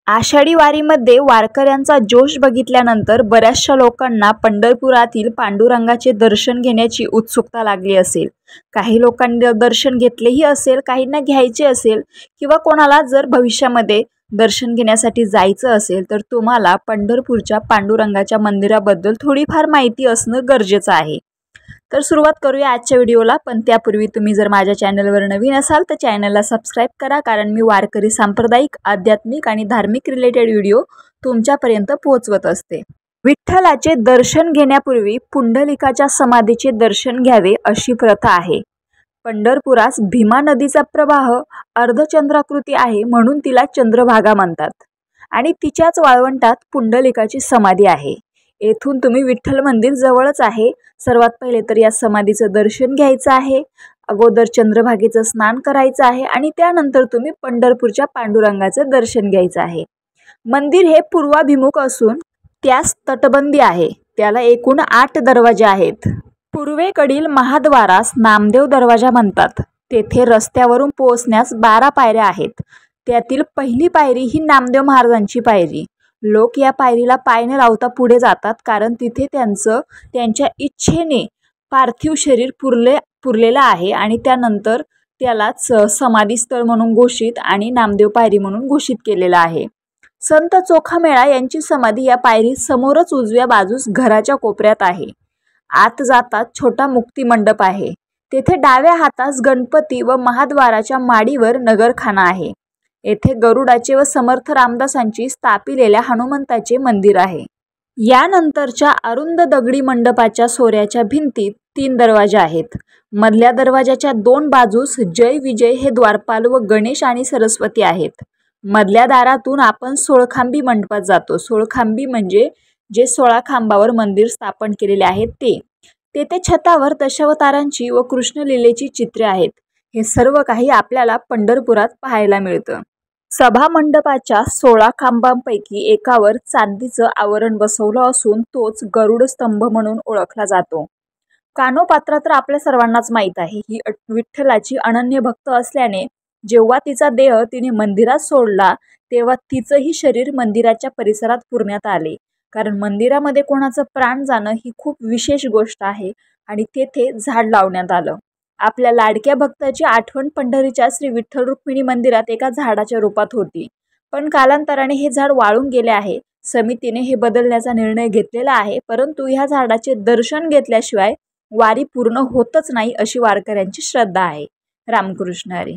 आषाढी वारीमध्ये वारकऱ्यांचा जोश बघितल्यानंतर बऱ्याचशा लोकांना पंढरपुरातील पांडुरंगाचे दर्शन घेण्याची उत्सुकता लागली असेल। काही लोकांनी दर्शन घेतलेही असेल, काहींना घ्यायचे असेल किंवा कोणाला जर भविष्यामध्ये दर्शन घेण्यासाठी जायचं असेल तर तुम्हाला पंढरपूरच्या पांडुरंगाच्या मंदिराबद्दल थोडीफार माहिती असणं गरजेचं आहे। तर सुरुवात करूया आजच्या व्हिडिओला। पण त्यापूर्वी तुम्ही जर माझ्या चॅनलवर नवीन असाल तर चॅनलला सबस्क्राइब करा, कारण मी वारकरी सांप्रदायिक, आध्यात्मिक आणि धार्मिक रिलेटेड व्हिडिओ तुमच्यापर्यंत पोहोचवत असते। विठ्ठलाचे दर्शन घेण्यापूर्वी पुंडलिकाच्या समाधीचे दर्शन घ्यावे अशी प्रथा आहे। पंढरपुरास भीमा नदीचा प्रवाह अर्धचंद्राकृती आहे, म्हणून तिला चंद्रभागा म्हणतात आणि तिच्याच वाळवंटात पुंडलिकाची समाधी आहे। येथून तुम्ही विठ्ठल मंदिर जवळच आहे। सर्वात पहिले तर या समाधीचं दर्शन घ्यायचं आहे, अगोदर चंद्रभागेचं स्नान करायचं आहे आणि त्यानंतर तुम्ही पंढरपूरच्या पांडुरंगाचं दर्शन घ्यायचं आहे। मंदिर हे पूर्वाभिमुख असून त्यास तटबंदी आहे। त्याला एकूण 8 दरवाजे आहेत। पूर्वेकडील महाद्वारास नामदेव दरवाजा म्हणतात। तेथे रस्त्यावरून पोहोचण्यास 12 पायऱ्या आहेत। त्यातील पहिली पायरी ही नामदेव महाराजांची पायरी। लोक या पायरीला पाय न लावता पुढे जातात, कारण तिथे त्यांच्या इच्छेने पार्थिव शरीर पुरलेलं आहे आणि त्यानंतर त्यालाच समाधीस्थळ म्हणून घोषित आणि नामदेव पायरी म्हणून घोषित केलेलं आहे। संत चोखामेळा यांची समाधी या पायरी समोरच उजव्या बाजूस घराच्या कोपऱ्यात आहे। आत जातात छोटा मुक्ती मंडप आहे। तेथे डाव्या हातास गणपती व महाद्वाराच्या माडीवर नगरखाना आहे। येथे गरुडाचे व समर्थ रामदासांची स्थापिलेल्या हनुमंताचे मंदिर आहे। यानंतरच्या अरुंद दगडी मंडपाच्या सोऱ्याच्या भिंतीत 3 दरवाजे आहेत। मधल्या दरवाजाच्या 2 बाजूस जय विजय हे द्वारपाल व गणेश आणि सरस्वती आहेत। मधल्या दारातून आपण सोळखांबी मंडपात जातो। सोळखांबी म्हणजे जे 16 खांबावर मंदिर स्थापन केलेले आहेत ते। तेथे छतावर दशावतारांची व कृष्णलीलेची चित्रे आहेत। हे सर्व काही आपल्याला पंढरपुरात पाहायला मिळतं। सभा मंडपाच्या 16 खांबांपैकी एकावर चांदीचं आवरण बसवलं असून तोच गरुड स्तंभ म्हणून ओळखला जातो। कानोपात्रा तर आपल्या सर्वांनाच माहीत आहे। ही विठ्ठलाची अनन्य भक्त असल्याने जेव्हा तिचा देह तिने मंदिरात सोडला तेव्हा तिचंही शरीर मंदिराच्या परिसरात पुरण्यात आले, कारण मंदिरामध्ये कोणाचं प्राण जाणं ही खूप विशेष गोष्ट आहे आणि तेथे झाड लावण्यात आलं। आपल्या लाडक्या भक्ताची आठवण पंढरीच्या श्री विठ्ठल रुक्मिणी मंदिरात एका झाडाच्या रूपात होती, पण कालांतराने हे झाड वाळून गेले आहे। समितीने हे बदलण्याचा निर्णय घेतलेला आहे, परंतु ह्या झाडाचे दर्शन घेतल्याशिवाय वारी पूर्ण होतच नाही अशी वारकऱ्यांची श्रद्धा आहे। रामकृष्ण हरी।